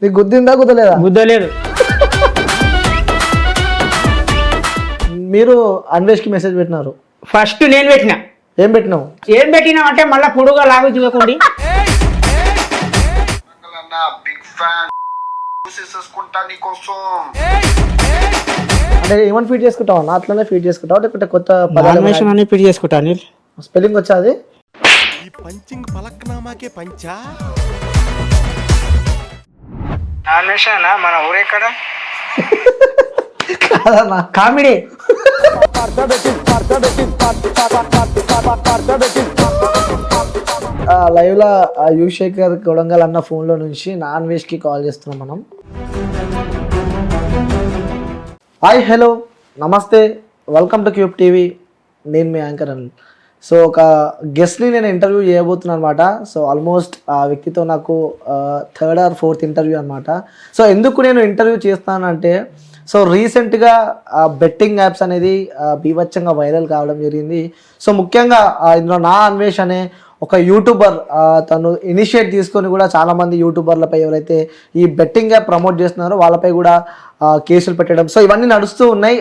నీకు గుద్దిందా గుద్దలేదా? గుద్దలేదు. మీరు అన్వేష్కి మెసేజ్ పెట్టినారు. ఫస్ట్ నేను పెట్టినా. ఏం పెట్టినావు? ఏం పెట్టినావు అంటే మళ్ళీ పొడుగా లాగు చూడకండి. అంటే ఏమని ఫీడ్ చేసుకుంటావు అన్న? అట్లనే ఫీడ్ చేసుకుంటావు లేకుంటే కొత్త అన్వేషణ అని ఫీడ్ చేసుకుంటా అనిల్? స్పెల్లింగ్ వచ్చా అది? ఈ పంచింగ్ పలక్నామాకే పంచా. అన్వేషణ మన ఊరెక్కడ? కాదన్నా కామెడీ. లైవ్ లా యువశేఖర్ కొడంగల్ అన్న ఫోన్ లో నుంచి నాన్ వేష్ కి కాల్ చేస్తున్నాం మనం. హాయ్, హలో, నమస్తే, వెల్కమ్ టు క్యూబ్ టీవీ. నేను మీ యాంకర్ అని. సో ఒక గెస్ట్ని నేను ఇంటర్వ్యూ చేయబోతున్నాను అనమాట. సో ఆల్మోస్ట్ ఆ వ్యక్తితో నాకు 3rd or 4th ఇంటర్వ్యూ అనమాట. సో ఎందుకు నేను ఇంటర్వ్యూ చేస్తానంటే, సో రీసెంట్గా బెట్టింగ్ యాప్స్ అనేది బీభత్సంగా వైరల్ కావడం జరిగింది. సో ముఖ్యంగా ఇందులో నా అన్వేష్ అనే ఒక యూట్యూబర్ తను ఇనిషియేట్ తీసుకొని కూడా చాలామంది యూట్యూబర్లపై ఎవరైతే ఈ బెట్టింగ్ యాప్ ప్రమోట్ చేస్తున్నారో వాళ్ళపై కూడా కేసులు పెట్టడం, సో ఇవన్నీ నడుస్తూ ఉన్నాయి.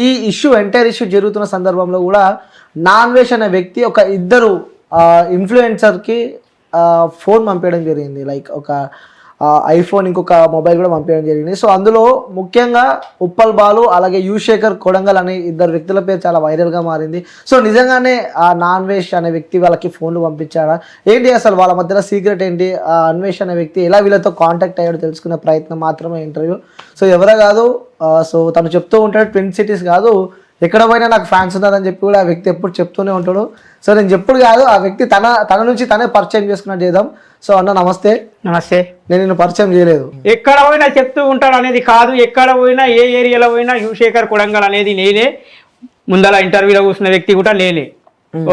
ఈ ఎంటైర్ ఇష్యూ జరుగుతున్న సందర్భంలో కూడా నా అన్వేష్ అనే వ్యక్తి ఒక ఇద్దరు ఇన్ఫ్లుయెన్సర్కి ఫోన్ పంపించడం జరిగింది. లైక్ ఒక ఐఫోన్, ఇంకొక మొబైల్ కూడా పంపించడం జరిగింది. సో అందులో ముఖ్యంగా ఉప్పల్ బాలు అలాగే యువశేఖర్ కొడంగల్ అనే ఇద్దరు వ్యక్తుల పేరు చాలా వైరల్గా మారింది. సో నిజంగానే ఆ అన్వేష్ అనే వ్యక్తి వాళ్ళకి ఫోన్లు పంపించాడా ఏంటి, అసలు వాళ్ళ మధ్యలో సీక్రెట్ ఏంటి, ఆ అన్వేష్ అనే వ్యక్తి ఎలా వీళ్ళతో కాంటాక్ట్ అయ్యాడో తెలుసుకునే ప్రయత్నం మాత్రమే ఇంటర్వ్యూ. సో ఎవరో కాదు, సో తను చెప్తూ ఉంటాడు ట్విన్ సిటీస్ కాదు ఎక్కడ పోయినా నాకు ఫ్యాన్స్ ఉన్నారని చెప్పి కూడా ఆ వ్యక్తి ఎప్పుడు చెప్తూనే ఉంటాడు. సో నేను చెప్పుడు కాదు, ఆ వ్యక్తి తన నుంచి తనే పరిచయం చేసుకున్నట్టు చేద్దాం. సో అన్న నమస్తే. నమస్తే. నేను నిన్ను పరిచయం చేయలేదు. ఎక్కడ పోయినా చెప్తూ ఉంటాడు అనేది కాదు, ఎక్కడ పోయినా ఏ ఏరియాలో పోయినా యువశేఖర్ కొడంగల్ అనేది నేనే. ముందల ఇంటర్వ్యూలో కూర్చున్న వ్యక్తి కూడా నేనే.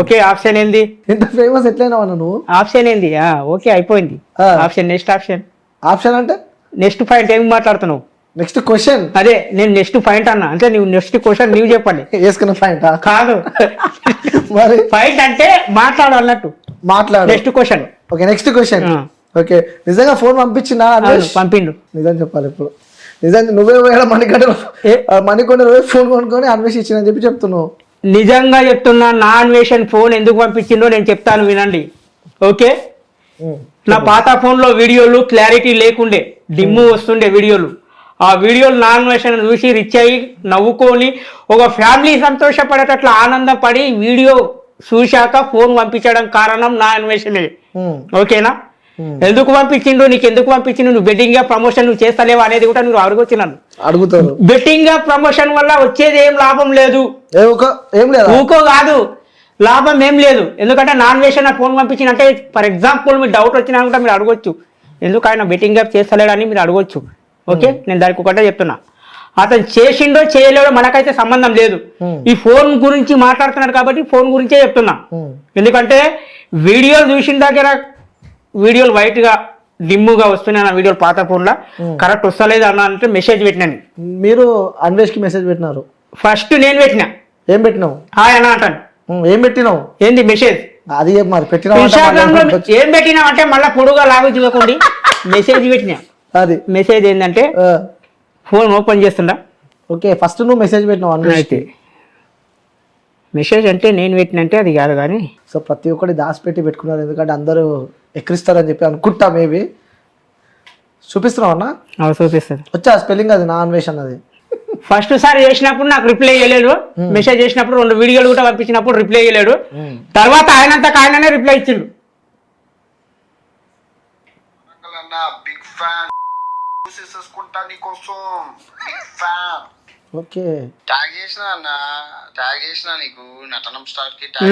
ఓకే, ఆప్షన్ ఏంది? ఎంత ఫేమస్ ఎట్లయినా అన్న నువ్వు? ఆప్షన్ ఏంది? ఓకే, అయిపోయింది ఆప్షన్. నెక్స్ట్ ఆప్షన్ అంటే నెక్స్ట్ పాయింట్ ఏమి మాట్లాడుతున్నావు? Next question. అదే నేను నెక్స్ట్ పాయింట్ అన్నా, అంటే నువ్వు నెక్స్ట్ క్వశ్చన్ నువ్వు చెప్పండి. వేసుకున్న పాయింట్ కాదు, మరి పాయింట్ అంటే మాట్లాడు అన్నట్టు. మాట్లాడు. Next question. Okay, next question. Okay, నిజంగా ఫోన్ పంపించినా? పంపిండు. నిజం చెప్పాలి ఇప్పుడు. నిజంగా నువ్వే పోయాడు మణికొండ ఫోన్ కొనుక్కొని అన్వేష్ ఇచ్చిన చెప్పి చెప్తున్నావు? నిజంగా చెప్తున్నా. నా అన్వేషణ ఫోన్ ఎందుకు పంపించిందో నేను చెప్తాను, వినండి. ఓకే, నా పాత ఫోన్లో వీడియోలు క్లారిటీ లేకుండే, డిమ్ము వస్తుండే వీడియోలు. ఆ వీడియోలు నా అన్వేషణ చూసి రిచ్ అయ్యి నవ్వుకొని ఒక ఫ్యామిలీ సంతోషపడేటట్లు ఆనందపడి వీడియో చూశాక ఫోన్ పంపించడం కారణం నా అన్వేషణే. ఓకేనా? ఎందుకు పంపించిండు, నీకు ఎందుకు పంపించిండు, నువ్వు బెట్టింగ్ గా ప్రమోషన్ నువ్వు చేస్తలేవా అనేది కూడా నువ్వు అడుగుతున్నాను. అడుగుతాను. బెట్టింగ్ గా ప్రమోషన్ వల్ల వచ్చేది ఏం లాభం లేదు. ఏం లేదు, ఊకో కాదు, లాభం ఏం లేదు. ఎందుకంటే నా అన్వేషణ ఫోన్ పంపించినంటే ఫర్ ఎగ్జాంపుల్ మీరు డౌట్ వచ్చినా కూడా మీరు అడగొచ్చు, ఎందుకు ఆయన బెట్టింగ్ యాప్ చేస్తలేడని మీరు అడగొచ్చు. ఓకే, నేను దానికి ఒకటే చెప్తున్నా, అతను చేసిండో చేయలేడో మనకైతే సంబంధం లేదు. ఈ ఫోన్ గురించి మాట్లాడుతున్నారు కాబట్టి ఫోన్ గురించే చెప్తున్నా. ఎందుకంటే వీడియోలు చూసిన దగ్గర వీడియోలు వైట్ గా డిమ్ముగా వస్తున్నాయి, నా వీడియోలు పాత ఫోన్లో కరెక్ట్ వస్తలేదు అన్న అంటే మెసేజ్ పెట్టినాను. మీరు అన్వేష్ కి మెసేజ్ పెట్టినారు? ఫస్ట్ నేను పెట్టినా. ఏం పెట్టినావు? హాయ్ అన్న అంటాను. ఏం పెట్టినావు? ఏంది మెసేజ్? అది మరి ఇన్స్టాగ్రామ్ లో ఏం పెట్టినావు అంటే మళ్ళీ పొడుగా లాగు చూడకండి మెసేజ్ పెట్టినా. అది మెసేజ్ ఏంటంటే ఫోన్ ఓపెన్ చేస్తుండా. ఓకే, ఫస్ట్ నువ్వు మెసేజ్ పెట్టినావు. అయితే మెసేజ్ అంటే నేను పెట్టినంటే అది కాదు కానీ. సో ప్రతి ఒక్కటి దాచిపెట్టి పెట్టుకున్నారు, ఎందుకంటే అందరూ ఎక్కిరిస్తారని చెప్పి అనుకుంటా. మేబీ చూపిస్తున్నావు అన్న? చూపిస్తాను. వచ్చా స్పెల్లింగ్ అది నా అన్వేష్ అన్నది? ఫస్ట్ సారి చేసినప్పుడు నాకు రిప్లై చేయలేడు. మెసేజ్ చేసినప్పుడు 2 వీడియోలు కూడా పంపించినప్పుడు రిప్లై చేయలేడు. తర్వాత ఆయనంతకు ఆయననే రిప్లై ఇచ్చిండు.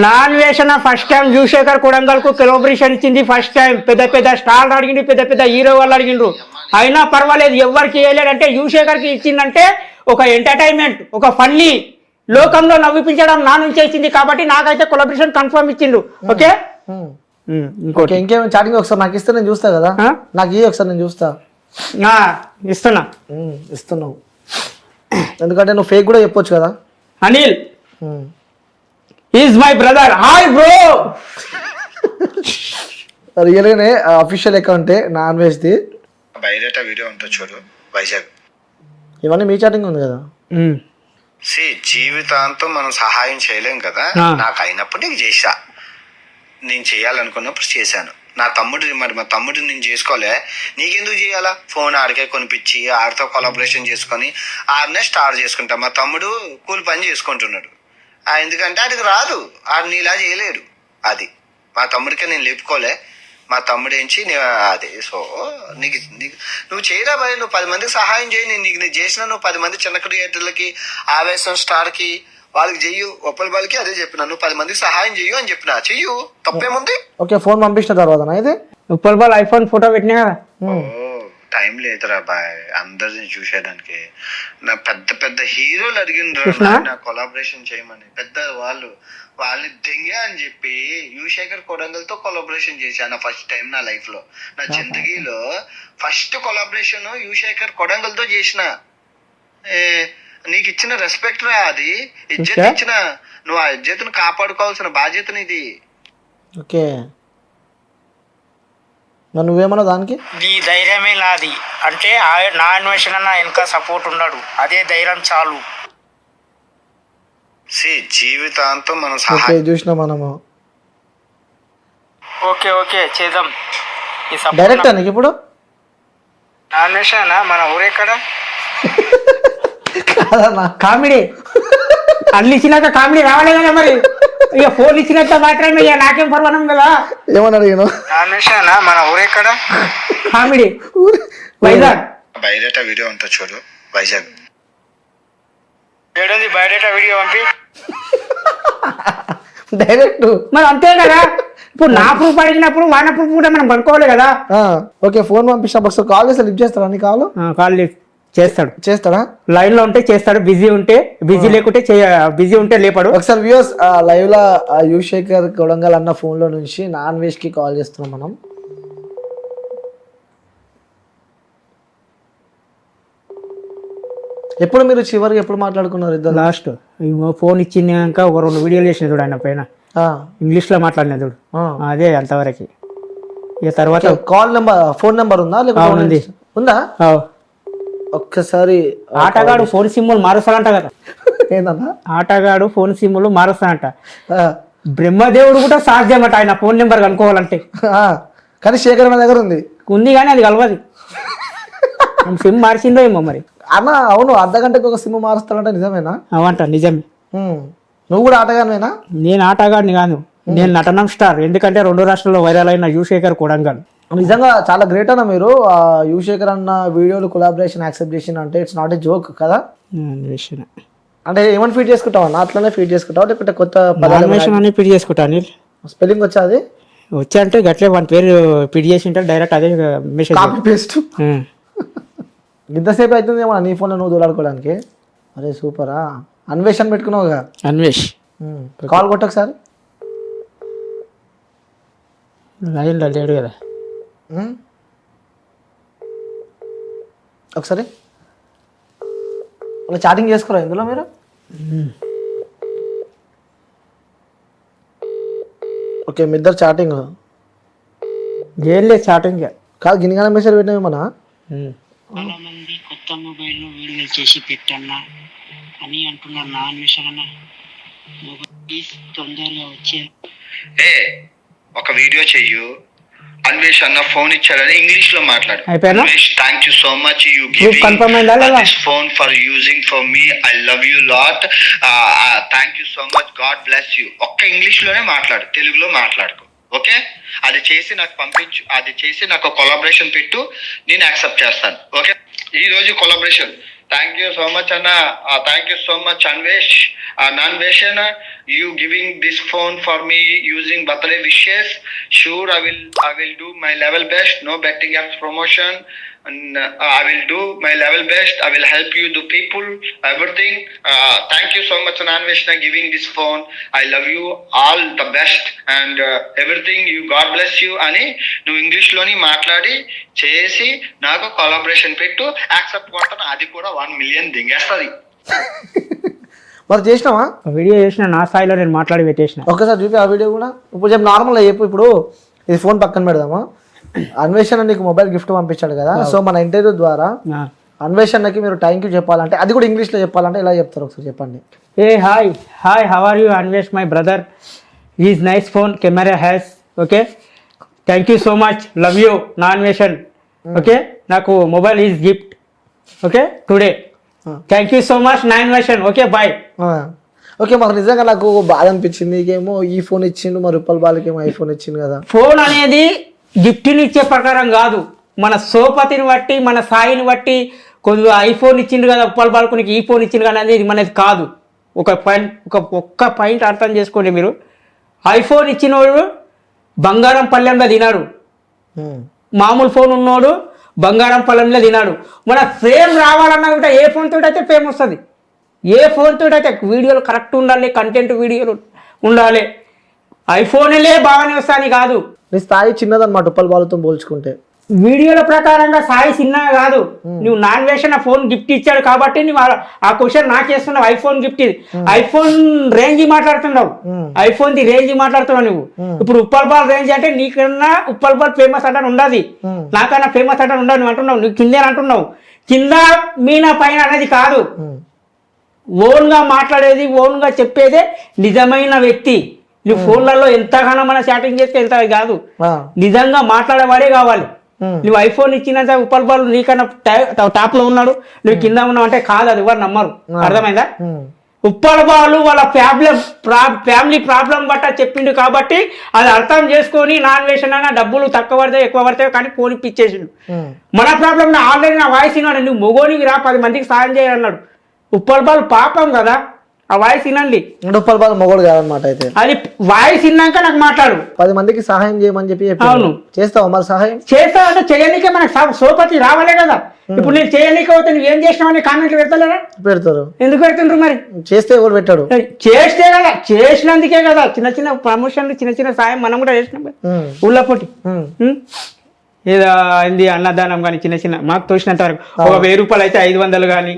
నా అన్వేషణ ఫస్ట్ టైం యువశేఖర్ కొడంగల్ కు కొలాబరేషన్ ఇచ్చింది. ఫస్ట్ టైం పెద్ద పెద్ద స్టార్ అడిగిండు, పెద్ద పెద్ద హీరో వాళ్ళు అడిగిండ్రు, అయినా పర్వాలేదు ఎవరికి వేయలేడంటే యువశేఖర్ కి ఇచ్చిందంటే ఒక ఎంటర్టైన్మెంట్, ఒక ఫన్నీ, లోకంలో నవ్విపించడం నా నుంచి ఇచ్చింది కాబట్టి నాకైతే కొలాబరేషన్ కన్ఫర్మ్ ఇచ్చిండు. ఓకే, ఇంకేమైనా చాటింగ్ ఒకసారి నాకు ఇస్తే నేను చూస్తా కదా. నాకు ఒకసారి నేను చూస్తా. ఇస్తున్నావు ఎందుకంటే నువ్వు ఫేక్ కూడా చెప్పొచ్చు కదా. Anil is my brother. Hi bro. రియల్గానే అఫీషియల్ అకౌంటే నా అన్వేష్ ది. బయట వీడియో ఉంటుంది చూడు, వైజాగ్. ఇవన్నీ మీ చాటింగ్ ఉంది కదా. జీవితాంతం మనం సహాయం చేయలేం కదా. ఆ. నాకు అయినప్పుడు నీకు చేసా, నేను చేయాలనుకున్నప్పుడు చేశాను. నా తమ్ముడు మరి మా తమ్ముడు నేను చేసుకోలే, నీకెందుకు చేయాలా? ఫోన్ ఆడికే కొనిపించి ఆడితో కొలాబరేషన్ చేసుకొని ఆడనే స్టార్ట్ చేసుకుంటా. మా తమ్ముడు కూలి పని చేసుకుంటున్నాడు, ఎందుకంటే ఆడికి రాదు, ఆడు నీలా చేయలేడు. అది మా తమ్ముడికే నేను లేపుకోలే. మా తమ్ముడు ఏంచి అది. సో నీకు నువ్వు చేయరా భయ్, నువ్వు 10 మందికి సహాయం చేయి. నీకు చేసిన నువ్వు 10 మంది చిన్న క్రియేటర్లకి, ఆవేశం స్టార్కి వాళ్ళకి చెయ్యు, ఒప్పల వాళ్ళకి అదే చెప్పిన. నువ్వు 10 మందికి సహాయం చెయ్యు అని చెప్పిన, చెయ్యు, తప్పేముంది? ఓకే, ఫోన్ పంపించిన తర్వాత ఇది ఉప్పల్ బాల్ ఐఫోన్ ఫోటో పెట్టినా కదా. టైం లేదురా బాయ్ అందరిని చూసేయడానికి. నా పెద్ద పెద్ద హీరోలు అడిగిన నా కొలాబరేషన్ చేయమని, పెద్ద వాళ్ళని దెంగా అని చెప్పి యువశేఖర్ కొడంగల్తో కొలాబరేషన్ చేశాను ఫస్ట్ టైం నా లైఫ్ లో. నా జిందగీలో ఫస్ట్ కొలాబరేషన్ యువశేఖర్ కొడంగల్తో చేసిన. నీకు ఇచ్చిన రెస్పెక్ట్ రా అది, ఇజ్జత్ ఇచ్చిన. నువ్వు ఆ ఇజ్జత్ను కాపాడుకోవాల్సిన బాధ్యత నీది. ఓకే, మరి నువ్వేమన్నా దానికి? నీ ధైర్యమే నాది అంటే నా అన్వేషణ నా వెనక సపోర్ట్ ఉన్నాడు, అదే ధైర్యం చాలు. జీవితాంతం మనం ఓకే, సహాయం చూసినా మనము. ఓకే ఓకే చేద్దాం. ఈ support డైరెక్ట్ నీకు ఇప్పుడు నా అన్వేషణ మన ఊరెక్కడ? కాదన్నా, కామెడీ అల్లు ఇచ్చినాక కామెడీ రావాలి కదా మరి. ఇక ఫోన్ ఇచ్చినంత మాత్రమే ఇక నాకేం పర్వాలం కదా. ఏమని అడిగాను? నా అన్వేషణ మన ఊరెక్కడ? కామెడీ వైజాగ్. బయట వీడియో ఉంటుంది చూడు, వైజాగ్. ఏడుంది బయోడేటా వీడియో పంపి. డైరెక్ట్ మరి అంతే కదా. ఇప్పుడు నా ప్రూఫ్ అడిగినప్పుడు వాన ప్రూఫ్ కూడా మనం కనుక్కోవాలి కదా. ఓకే, ఫోన్ పంపించినప్పుడు ఒకసారి కాల్ చేస్తే లిఫ్ట్ చేస్తాడా నీ కాల్? కాల్ చేస్తాడా? లైన్ లో ఉంటే చేస్తాడు, బిజీ ఉంటే బిజీ లేకుంటే బిజీ ఉంటే లేపాడు. ఒకసారి వ్యూస్ లైవ్ లో యువశేఖర్ కొడంగల్ అన్న ఫోన్ లో నుంచి నాన్ వెజ్ కి కాల్ చేస్తున్నాం మనం. ఎప్పుడు మీరు చివరికి ఎప్పుడు మాట్లాడుకున్నారు ఇద్దరు? లాస్ట్ ఫోన్ ఇచ్చినాక ఒక 2 వీడియోలు చేసిన చూడు ఆయన పైన, ఇంగ్లీష్ లో మాట్లాడిన చూడు, అదే అంతవరకు. ఇక తర్వాత కాల్ నెంబర్, ఫోన్ నెంబర్ ఉందా లేకపోతే ఉందా? ఒక్కసారి ఆటగాడు ఫోన్ సిమ్ములు మారుస్తాడంట కదా. ఏందన్నా? ఆటగాడు ఫోన్ సిమ్ములు మారుస్తాడంట. బ్రహ్మదేవుడు కూడా సాధ్యమట ఆయన ఫోన్ నెంబర్ కనుక్కోవాలంటే. కానీ శేఖర్ నా దగ్గర ఉంది కానీ అది కలవది. సిమ్ మార్చిందో ఏమో మరి. అన్న అవును, అర్ధగంటకు ఒక సిమ్ మారుస్తాడంట, నిజమేనా? అవంట నిజమే. నువ్వు కూడా ఆటగానేనా? నేను ఆటగాడిని కాదు, నేను నటనం స్టార్. ఎందుకంటే 2 రాష్ట్రాల్లో వైరల్ అయిన యువశేఖర్ కొడంగల్. నిజంగా చాలా గ్రేట్ అన్న మీరు. యువశేఖర్ అన్న వీడియోలు కొలాబరేషన్ యాక్సెప్ట్ చేసిన అంటే ఇట్స్ నాట్ ఏ జోక్ కదా. అంటే ఏమని ఫీడ్ చేసుకుంటావు అన్న? అట్లనే ఫీడ్ చేసుకుంటావు లేకపోతే కొత్త పదాలు ఫీడ్ చేసుకుంటాను? స్పెల్లింగ్ వచ్చా? అది వచ్చా అంటే గట్లే వాని పేరు ఫీడ్ చేసి ఉంటారు, డైరెక్ట్ అదే మెసేజ్ కాపీ పేస్ట్. ఇంతసేపు అవుతుంది ఏమన్నా నీ ఫోన్లో నువ్వు దూలాడుకోవడానికి? అరే సూపరా, అన్వేషణ పెట్టుకున్నావుగా. అన్వేష్ కాల్ కొట్టు ఒకసారి. లైన్లో లేడు కదా, ఒకసారి చాటింగ్ చేసుకోరా ఇందులో మీరు? ఓకే, మీ ఇద్దరు చాటింగ్ ఏం లేదు చాటింగ్ కాదు. గిన్నెగానే మెసేజ్ పెట్టినామేమన్నా? చాలా మంది కొత్త మొబైల్లో వీడియోలు చేసి పెట్టన్నా అని అంటున్నారు. నా అన్వేషణ తొందరగా వచ్చే ఒక వీడియో చెయ్యు. అన్వేష్ అన్న ఫోన్ ఇచ్చాడని ఇంగ్లీష్ లో మాట్లాడు. Anvesh thank you so much you giving this phone for using for me. I love you lot. Thank you so much, God bless you. ఒక్క ఇంగ్లీష్ లోనే మాట్లాడు, తెలుగులో మాట్లాడుకో. ఓకే, అది చేసి నాకు పంపించు, అది చేసి నాకు కొలాబరేషన్ పెట్టు, నేను యాక్సెప్ట్ చేస్తాను. ఓకే, ఈ రోజు collaboration. Thank you so much అన్న, thank you so much Anvesh. Anveshana, you giving this phone for me using birthday wishes. Sure, I will do my level best. No betting apps promotion, and I will do my level best. I will help you, the people, everything. Thank you so much Anveshna giving this phone. I love you, all the best and everything. You, God bless you అని నువ్వు English లోని మాట్లాడి చేసి నాకు collaboration పెట్టు, accept కొడతాను. అది కూడా 1 million దింగేస్తుంది. మరి చేసినావా? వీడియో చేసిన, నా స్థాయిలో నేను మాట్లాడి పెట్టేసిన. ఒక్కసారి చూపి ఆ వీడియో కూడా. ఇప్పుడు చెప్పు, నార్మల్గా చెప్పు. ఇప్పుడు ఇది ఫోన్ పక్కన పెడదామా? అన్వేషణ నీకు మొబైల్ గిఫ్ట్ పంపించాడు కదా, సో మన ఇంటర్వ్యూ ద్వారా అన్వేషణకి మీరు థ్యాంక్ యూ చెప్పాలంటే, అది కూడా ఇంగ్లీష్లో చెప్పాలంటే ఎలా చెప్తారు ఒకసారి చెప్పండి. Hey hi how are you Anvesh my brother, is nice phone camera has, okay thank you so much, love you నా అన్వేషణ్, ఓకే నాకు mobile is gift, okay today, thank you so much నా అన్వేషణ్, ఓకే బాయ్. ఓకే, మాకు నిజంగా నాకు బాధ అనిపించింది, నీకేమో ఈ ఫోన్ ఇచ్చిండు, మరి ఉప్పల్ బాలకేమో ఐఫోన్ ఇచ్చిండు కదా. ఫోన్ అనేది గిఫ్ట్ని ఇచ్చే ప్రకారం కాదు, మన సోపతిని బట్టి మన స్థాయిని బట్టి కొద్దిగా ఐఫోన్ ఇచ్చిండు కదా ఉప్పల్ బాలకునికి ఈ ఫోన్ ఇచ్చిండు కదా అనేది మనది కాదు. ఒక్క పాయింట్ అర్థం చేసుకోండి మీరు, ఐఫోన్ ఇచ్చినోడు బంగారం పళ్ళెంలో తినాడు, మామూలు ఫోన్ ఉన్నోడు బంగారం పళ్ళెంలో తినాడు. మన ఫేమ్ రావాలన్నా కూడా ఏ ఫోన్ తోటి అయితే ఫేమ్ వస్తుంది, ఏ ఫోన్ తోటి అయితే వీడియోలు కరెక్ట్ ఉండాలి, కంటెంట్ వీడియోలు ఉండాలి, ఐఫోన్లే బాగానే వస్తాయని కాదు. నీ స్థాయి చిన్నదన్నమాట ఉప్పల్ బాలుతో పోల్చుకుంటే. వీడియోల ప్రకారంగా స్థాయి చిన్నగా కాదు, నువ్వు నాన్ వేషన్ ఫోన్ గిఫ్ట్ ఇచ్చాడు కాబట్టి నువ్వు ఆ క్వశ్చన్ నాకేస్తున్నావు. ఐఫోన్ గిఫ్ట్ ఇది, ఐఫోన్ రేంజ్ మాట్లాడుతున్నావు, ఐఫోన్ ది రేంజ్ మాట్లాడుతున్నావు నువ్వు. ఇప్పుడు ఉప్పల్ బాల్ రేంజ్ అంటే నీకన్నా ఉప్పల్ బాల్ ఫేమస్ అంటే ఉండదు, నాకన్నా ఫేమస్ అంటే ఉండదు నువ్వు అంటున్నావు, నువ్వు కిందే అంటున్నావు. కింద మీనా పైన అనేది కాదు, ఓన్ గా మాట్లాడేది ఓన్ గా చెప్పేదే నిజమైన వ్యక్తి. నువ్వు ఫోన్లలో ఎంతగానో మన చాటింగ్ చేస్తే ఎంత కాదు, నిజంగా మాట్లాడేవాడే కావాలి. నువ్వు ఐఫోన్ ఇచ్చినంత ఉప్పల్ బాల్ నీకన్నా టాప్ లో ఉన్నాడు, నువ్వు కింద ఉన్నావు అంటే కాదు, అది ఎవరు నమ్మరు. అర్థమైందా? ఉప్పల్ బాలు వాళ్ళ ఫ్యామిలీ ప్రాబ్లం బట్ట చెప్పిండు కాబట్టి అది అర్థం చేసుకొని నాన్ వేషన్ అయినా డబ్బులు తక్కువ పడతాయి ఎక్కువ పడతాయి కానీ ఫోన్ ఇప్పించేసిండు. మన ప్రాబ్లం ఆల్రెడీ నా వాయిస్ విన్నాడు, నువ్వు మొగోనికి రా 10 మందికి సాయం చేయన్నాడు. ఉప్పల్ బాల్ పాపం కదా, ఆ వాయిస్ వినండి. ఉప్పల్ బాల్ మొగోడు కాదనమాట. అయితే అది వాయిస్ విన్నాక నాకు మాట్లాడు, 10 మందికి సహాయం చేయమని చెప్పి. అవును, చేస్తావు మరి సహాయం? చేస్తావు అంటే చేయనీకే మనకు సోపతి రావాలే కదా. ఇప్పుడు నేను చేయనీకి పోతే నువ్వు ఏం చేసినావని కామెంట్లు పెడతలేరా? పెడతారు. ఎందుకు పెడుతుండ్రు మరి? చేస్తే ఎవరు పెట్టాడు? చేస్తే కదా, చేసినందుకే కదా. చిన్న చిన్న ప్రమోషన్లు చిన్న చిన్న సాయం మనం కూడా చేసినాం ఊళ్ళో పొట్టి. ఏదో అయింది అన్నదానం కానీ చిన్న చిన్న మాకు తోచినంత వరకు, ఒక 1000 రూపాయలు అయితే 500 కానీ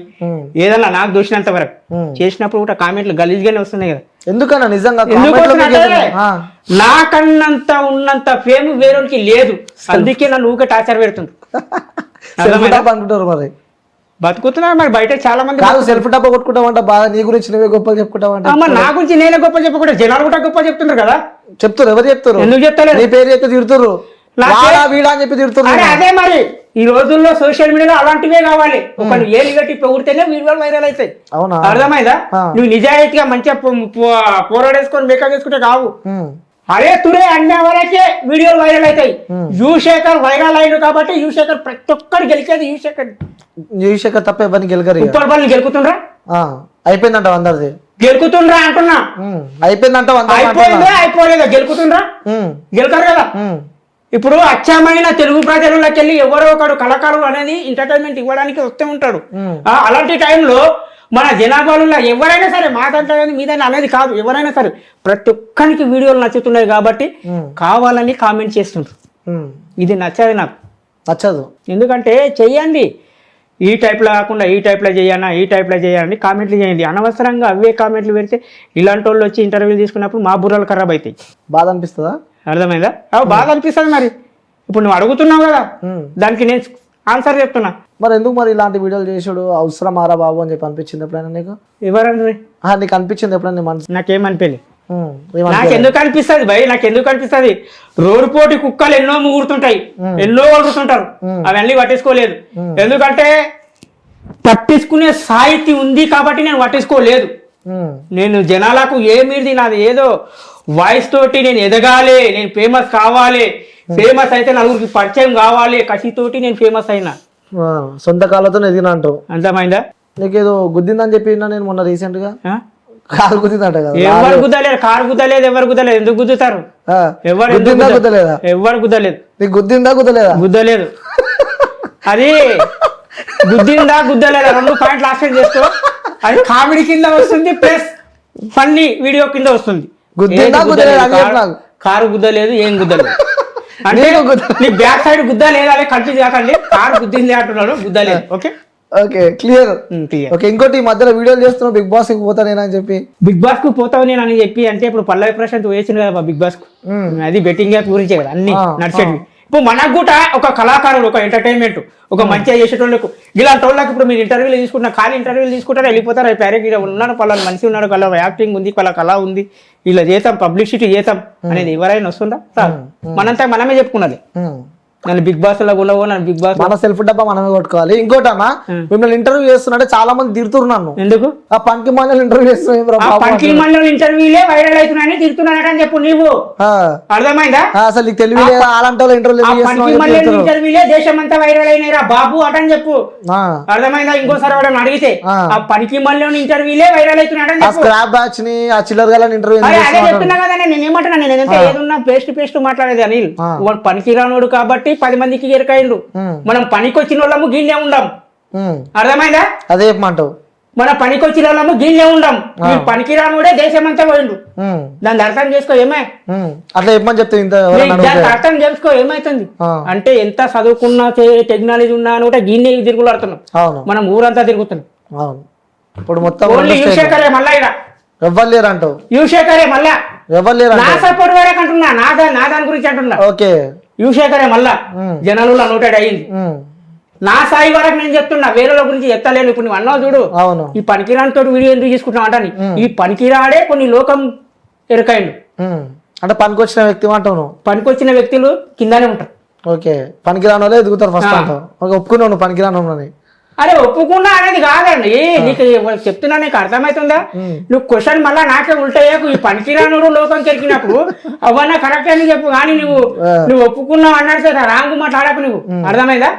ఏదన్నా నాకు తోచినంత వరకు చేసినప్పుడు కూడా కామెంట్లు గలీజ్గానే వస్తున్నాయి కదా. ఎందుకన్నా నిజంగా నాకన్నంత ఉన్నంత ఫేమ్ వేరేకి లేదు, అందుకే నన్ను ఊకే టార్చర్ పెడుతుంది. అనుకుంటారు మరి బతుకుతున్నారు మరి బయట చాలా మంది. సెల్ఫ్ టప్ కొట్టుకుంటామంట, బాగా నీ గురించి నువ్వే గొప్ప చెప్పుకుంటావంట. నా గురించి నేనే గొప్ప చెప్పుకుంటా, జనాలు కూడా గొప్ప చెప్తున్నారు కదా. చెప్తారు, ఎవరు చెప్తారు? ఎందుకు చెప్తారు? నీ పేరు చెప్తే తిడుతుర్రు, అదే మరి ఈ రోజుల్లో సోషల్ మీడియాలో అలాంటివే కావాలి. ఒక ఏ నెగటివ్ పొగిడితేనే వీడియోలు వైరల్ అవుతాయి. అర్థమైందా? నువ్వు నిజాయితీగా మంచిగా పోరాడేసుకొని మేకప్ వేసుకుంటే కావు. అరే తురే అన్న వరకే వీడియోలు వైరల్ అవుతాయి. యువశేఖర్ వైరల్ అయ్యాడు కాబట్టి యువశేఖర్ ప్రతి ఒక్కరు గెలిచేది యువశేఖర్ తప్ప ఎవరిని గెలకరు. ఉప్పల్ బాల్ గెలుకుతుండ్రా? అయిపోయిందంట అందరిది. గెలుకుతుండ్రా అంటున్నా, అయిపోయిందంట. అయిపోలేదా? గెలుకుతుండ్రా? గెలకరు కదా. ఇప్పుడు అచ్చమైన తెలుగు ప్రజలకి వెళ్ళి ఎవరో ఒకడు కళాకారులు అనేది ఎంటర్టైన్మెంట్ ఇవ్వడానికి వస్తూ ఉంటాడు. అలాంటి టైంలో మన జనాభాలో ఎవరైనా సరే మాదంతా మీదైనా అనేది కాదు, ఎవరైనా సరే ప్రతి ఒక్కరికి వీడియోలు నచ్చుతున్నాయి కాబట్టి కావాలని కామెంట్ చేస్తుంటారు. ఇది నచ్చదు, నాకు నచ్చదు. ఎందుకంటే చెయ్యండి, ఈ టైప్లో కాకుండా ఈ టైప్లో చేయనా, ఈ టైప్లో చేయాలని కామెంట్లు చేయండి. అనవసరంగా అవే కామెంట్లు పెడితే ఇలాంటి వాళ్ళు వచ్చి ఇంటర్వ్యూలు తీసుకున్నప్పుడు మా బుర్రలు ఖరాబ్ అవుతాయి. బాధ అనిపిస్తుందా? అర్థమైందా? బాగా అనిపిస్తుంది. మరి ఇప్పుడు నువ్వు అడుగుతున్నావు కదా, దానికి నేను ఆన్సర్ చెప్తున్నా. మరి ఎందుకు మరి ఇలాంటి వీడియోలు చేసుడు అవసరం ఆరా బాబు అని చెప్పి అనిపించింది ఎప్పుడైనా నీకు? ఎవరండి నీకు అనిపించింది ఎప్పుడైనా? మనసు నాకేమనిపించలేదు. నాకు ఎందుకు అనిపిస్తుంది భయ్, నాకు ఎందుకు అనిపిస్తుంది, రోడ్డు పోటీ కుక్కలు ఎన్నో ముగురుతుంటాయి, ఎన్నో వలుగుతుంటారు, అవన్నీ పట్టించుకోలేదు. ఎందుకంటే పట్టించుకునే సాహితీ ఉంది కాబట్టి నేను పట్టించుకోలేదు. నేను జనాలకు ఏమిది నాది ఏదో వాయిస్ తోటి నేను ఎదగాలి, నేను ఫేమస్ కావాలి, ఫేమస్ అయితే నలుగురికి పరిచయం కావాలి కసితోటి నేను ఫేమస్ అయినా. సొంత కాళ్ళతో ఎదిగినా అంటావు. అర్థమైందా? నీకేదో గుద్దిందని చెప్పి నేను మొన్న రీసెంట్ గా. కారు గుద్దిందంట కదా. ఎవరు గుద్దలేదు, కారు గుద్దలేదు, ఎవరు గుద్దలేదు. ఎందుకు గుద్దుతారు? ఎవరు గుద్దలేదా? ఎవరు గుద్దలేదు. నీకు గుద్దిందా గుద్దలేదా? గుద్దలేదు. అది గుద్దిందా గుద్దలేదా 2 పాయింట్లు ఆశ్చర్యం చేసుకో. అది కామెడీ కింద వస్తుంది ప్లస్ ఫన్నీ వీడియో కింద వస్తుంది. కారు గుద్దలేదు, ఏం గుద్దలేదు అంటే నీ బ్యాక్ సైడ్ గుద్దా లేదా కన్ఫ్యూజ్ కాకండి. కారు గుద్దింది అంటున్నాడు, గుద్దలేదు. Okay okay clear. ఓకే, ఇంకోటి ఈ మధ్యలో వీడియోలు చేస్తున్నావు బిగ్ బాస్ కి పోతా నేనని చెప్పి. బిగ్ బాస్ కు పోతావు నేను అని చెప్పి అంటే ఇప్పుడు పల్లవి ప్రశాంత్ వేసింది కదా బిగ్ బాస్ కు, అది బెట్టింగ్ యాప్ గురించే కదా అన్ని నడిచేది. ఇప్పుడు మనకు కూడా ఒక కళాకారుడు, ఒక ఎంటర్టైన్మెంట్, ఒక మంచిగా చేసేటోళ్ళకు ఇలాంటి వాళ్ళకి ఇప్పుడు మీరు ఇంటర్వ్యూలు తీసుకుంటున్నా, ఖాళీ ఇంటర్వ్యూలు తీసుకుంటారు, వెళ్ళిపోతారు. పేరెంట్ ఇలా ఉన్నాడు, పలానా మనిషి ఉన్నాడు, వాళ్ళ యాక్టింగ్ ఉంది, వాళ్ళ కళ ఉంది, ఇలా చేద్దాం, పబ్లిసిటీ చేద్దాం అనేది ఎవరైనా వస్తుందా? మనంతా మనమే చెప్పుకున్నది. నన్ను బిగ్ బాస్ లో కూడా నన్ను బిగ్ బాస్ మన సెల్ఫ్ డబ్బా మనమే కొట్టుకోవాలి. ఇంకోటి అన్న, మిమ్మల్ని ఇంటర్వ్యూ చేస్తున్నట్టే చాలా మంది తిడుతున్నారు నన్ను. ఎందుకు ఆ పంకి మండలి ఇంటర్వ్యూ పంకి మండలం ఇంటర్వ్యూలే వైరల్ అవుతున్నాయని తిడుతున్నాడని చెప్పు. నీవు అర్థమైందా? అసలు నీకు తెలివి లేదా? అలాంటి వాళ్ళు ఇంటర్వ్యూలే దేశమంతా వైరల్ అయినాయిరా బాబు అటని చెప్పు. అర్థమైందా? ఇంకోసారి వాడని అడిగితే ఆ పనికి మళ్ళీ ఇంటర్వ్యూలే వైరల్ అవుతున్నాడని చెప్పు. స్క్రాప్ బ్యాచ్ ని, ఆ చిల్లర గల ఇంటర్వ్యూ అదే చెప్తున్నా కదా. నేను ఏమంటున్నా, నేను ఎంత ఏదున్నా పేస్ట్ మాట్లాడేది అనిల్. వాడు పనికి రానోడు కాబట్టి 10 మందికి ఎరకాయిండు. మనం పనికి వచ్చిన వాళ్ళము గీళ్ళే ఉండం. అర్థమైందా? అదే చెప్పమంటావు. మన పనికి వచ్చిన వాళ్ళము గీళ్ళే ఉండం. పనికి రానుడే దేశమంతా పోయిండు. దాన్ని అర్థం చేసుకో. ఏమే అట్లా చెప్పమని చెప్తే అర్థం చేసుకో. ఏమైతుంది అంటే ఎంత చదువుకున్నా, టెక్నాలజీ ఉన్నా అని కూడా గీళ్ళే తిరుగులాడుతున్నాం. మనం ఊరంతా తిరుగుతున్నాం. ఇప్పుడు మొత్తం యువశేఖరే మళ్ళా ఇక్కడ ఎవ్వరు లేరు అంటావు. యువశేఖరే మళ్ళా ఎవరు లేరు. నా సపోర్ట్ వేరే అంటున్నా, నా దాని గురించి అంటున్నా. ఓకే, యువశేఖరే మళ్ళా జనాలు నోటెడ్ అయ్యింది. నా స్థాయి వరకు నేను చెప్తున్నా, వేరే గురించి చెప్తలేను. ఇప్పుడు నువ్వు అన్నావు చూడు, ఈ పనికిరానితో వీడియో ఎందుకు తీసుకుంటున్నావు అంటాని. ఈ పనికిరాడే కొన్ని లోకం ఎరకాయండు. అంటే పనికొచ్చిన వ్యక్తి అంటావు. పనికొచ్చిన వ్యక్తులు కిందనే ఉంటారు. ఓకే, పనికిరాని వాళ్ళే ఎదుగుతారు ఫస్ట్ అంటావు. ఒప్పుకున్నావు నువ్వు పనికిరాను అని. అరే ఒప్పుకున్నా అనేది కాదండి, నీకు చెప్తున్నా, నీకు అర్థమవుతుందా? నువ్వు క్వశ్చన్ మళ్ళా నాకే ఉల్టయ్యాకు. ఈ పనికిరానుడు లోకం కెరికినప్పుడు అవన్నా కరెక్ట్ అని చెప్పు. కానీ నువ్వు ఒప్పుకున్నావు అన్నట్టు రాంగు మాట్లాడకు. నువ్వు అర్థమైందా?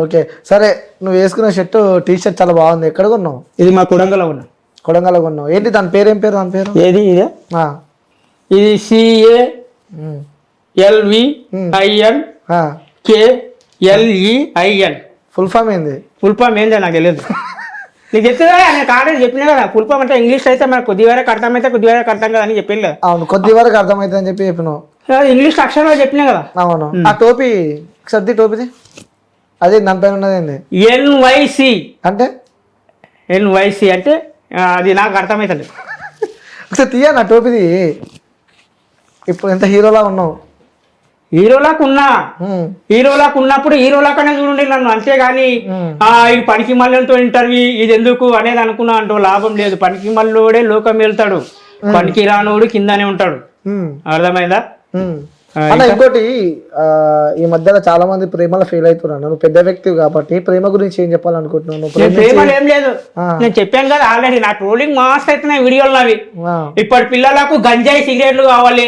ఓకే సరే, నువ్వు వేసుకున్న షర్ట్ టీ షర్ట్ చాలా బాగుంది. ఎక్కడ కొన్నావు? ఇది మా కొడంగల్లో ఉన్నా. కొడంగల్లో కొన్నావు. ఏంటి దాని పేరు? ఏం పేరు దాని పేరు? ఏది? ఇదే, ఇది CALVINKLEIN. ఫుల్ ఫామ్ ఏంది? ఫుల్ ఫామ్ ఏందో నాకు తెలియదు. నీకు చెప్తున్నా, నేను ఆల్రెడీ చెప్పినా కదా. ఫుల్ ఫామ్ అంటే ఇంగ్లీష్ అయితే మనకు కొద్ది వరకు అర్థమైతే కొద్ది వరకు అర్థం కదా అని చెప్పిన కదా. అవును, కొద్ది వరకు అర్థమైతే అని చెప్పి చెప్పినావు. ఇంగ్లీష్ అక్షరాలు చెప్పినా కదా. అవును. ఆ టోపీ సర్ది టోపీది అదే దాని పైన ఉన్నది ఏంది? NYC అంటే NYC అంటే అది నాకు అర్థమవుతుంది. ఒకసారి తీయ నా టోపీది. ఇప్పుడు ఎంత హీరోలా ఉన్నావు. హీరోలాకు ఉన్నప్పుడు హీరోలాకనే చూడండి నన్ను. అంతేగాని ఈ పనికి మళ్ళీతో ఇంటర్వ్యూ ఇది ఎందుకు అనేది అనుకున్నా అంటూ లాభం లేదు. పనికి మళ్ళోడే లోకం వెళ్తాడు, పనికి రానోడు కిందనే ఉంటాడు. అర్థమైందా? ఇంకోటి, ఈ మధ్యలో చాలా మంది ప్రేమలో ఫెయిల్ అవుతున్నారు. నువ్వు పెద్ద వ్యక్తి కాబట్టి ప్రేమ గురించి ఏం చెప్పాలనుకుంటున్నావు? ప్రేమలు ఏం లేదు, నేను చెప్పాను కదా ఆల్రెడీ. నా ట్రోలింగ్ మాస్ అవుతున్నాయి వీడియోలు అవి. ఇప్పటి పిల్లలకు గంజాయి సిగరెట్లు కావాలి,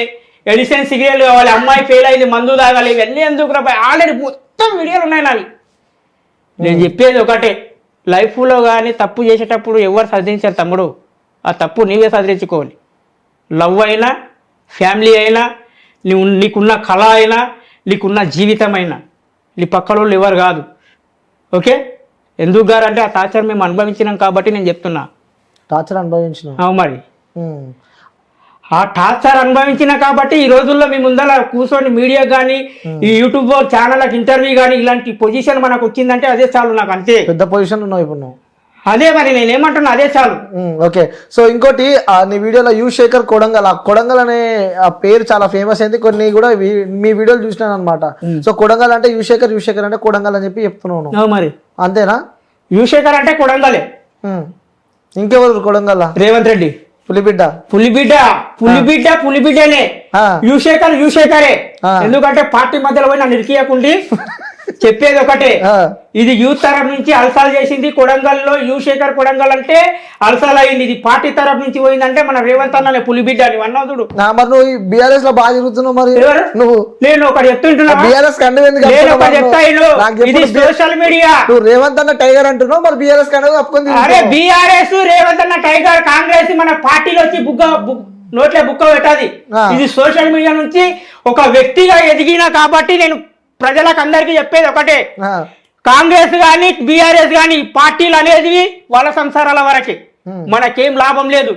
ఎడిసన్ సిగరెట్లు కావాలి, అమ్మాయి ఫెయిల్ అయింది మందు తాగాలి, ఇవన్నీ ఎందుకు రాబాయి? ఆల్రెడీ మొత్తం వీడియోలు ఉన్నాయి నావి. నేను చెప్పేది ఒకటే, లైఫ్లో కానీ తప్పు చేసేటప్పుడు ఎవరు సరిదించారు తమ్ముడు? ఆ తప్పు నీవే సరిదించుకోవాలి. లవ్ అయినా, ఫ్యామిలీ అయినా, నీకున్న కళ అయినా, నీకున్న జీవితం అయినా, నీ పక్కన వాళ్ళు ఎవరు కాదు. ఓకే, ఎందుకు గారు అంటే ఆ టార్చర్ మేము అనుభవించినాం కాబట్టి నేను చెప్తున్నా. టార్చర్ అనుభవించిన? మరి ఆ టార్చర్ అనుభవించిన కాబట్టి ఈ రోజుల్లో మీ ముందర కూర్చొని మీడియా కానీ, ఈ యూట్యూబ్ ఛానళ్ళకి ఇంటర్వ్యూ కానీ, ఇలాంటి పొజిషన్ మనకు వచ్చిందంటే అదే చాలు నాకు. అంతే పెద్ద పొజిషన్ ఉన్నావు ఇప్పుడు నువ్వు. అదే మరి నేనేమంటున్నా, అదే చాలు. ఓకే, సో ఇంకోటి, నీ వీడియోలో యువశేఖర్ కొడంగల్, కొడంగల్ అనే ఆ పేరు చాలా ఫేమస్ అయింది. కొన్ని కూడా మీ వీడియోలు చూసినాను అనమాట. సో కొడంగల్ అంటే యువశేఖర్ అంటే కొడంగల్ అని చెప్పి చెప్తున్నాను. మరి అంతేనా? యువశేఖర్ అంటే కొడంగలే. ఇంకెవరు కొడంగల్? రేవంత్ రెడ్డి. పులిబిడ్డనే. యువశేఖరే. ఎందుకంటే పార్టీ మధ్యలో పోయి నన్ను ఇరికియకుండి చెప్పేది ఒకటే, ఇది యూత్ తరఫు నుంచి అల్సాల్ చేసింది కొడంగల్లో. యువశేఖర్ కొడంగల్ అంటే అల్సాల్ అయింది. ఇది పార్టీ తరఫు నుంచి పోయిందంటే మన రేవంత్ అన్న పులిబిడ్డ అని అన్నావు చూడు. మరి నువ్వు బీఆర్ఎస్ లో బాగా తిరుగుతున్నావు. మరి నువ్వు, నేను ఒకటి చెప్తుంటున్నా, ఇది సోషల్ మీడియా. నువ్వు రేవంత్ అన్న టైగర్ అంటున్నావు, మరి బీఆర్ఎస్ కండువ కప్పుకొని. అరే బీఆర్ఎస్ రేవంత్ అన్న టైగర్, కాంగ్రెస్ మన పార్టీలో వచ్చి నోట్లే బుక్క పెట్టాది. ఇది సోషల్ మీడియా నుంచి ఒక వ్యక్తిగా ఎదిగినా కాబట్టి నేను ప్రజలకు అందరికీ చెప్పేది ఒకటే, కాంగ్రెస్ కానీ బీఆర్ఎస్ కానీ పార్టీలు అనేది వాళ్ళ సంసారాల వరకే, మనకేం లాభం లేదు.